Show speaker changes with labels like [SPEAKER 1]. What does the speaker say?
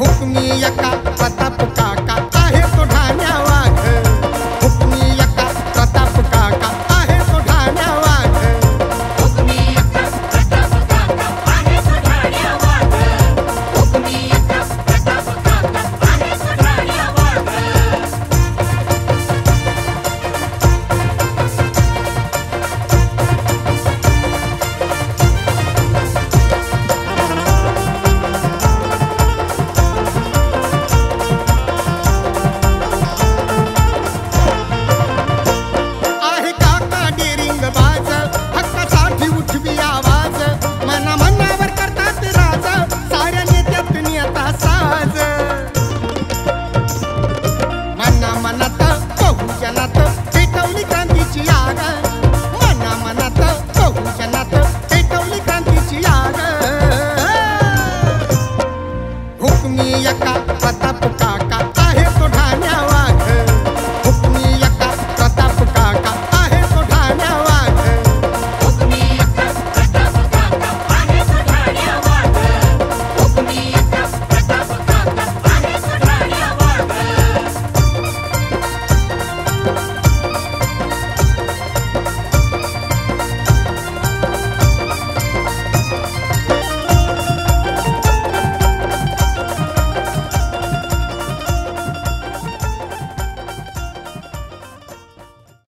[SPEAKER 1] हुकमी यका प्रताप काका आहे तो ढाण्या वाघ, हुकमी यका प्रताप काका आहे तो ढाण्या वाघ,
[SPEAKER 2] हुकमी यका प्रताप काका आहे तो ढाण्या वाघ, हुकमी यका प्रताप काका आहे तो ढाण्या वाघ.
[SPEAKER 1] आहे काका डेरिंग बाज, हक्कासाठी उठवी आवाज, मना मनावर करतात राज, साऱ्या नेत्यात नेता साज. मना मनात बहुजनात पेटवली क्रांतीची आग, मना मनात बहुजनात पेटवली क्रांतीची आग. हुकमी यका प्रताप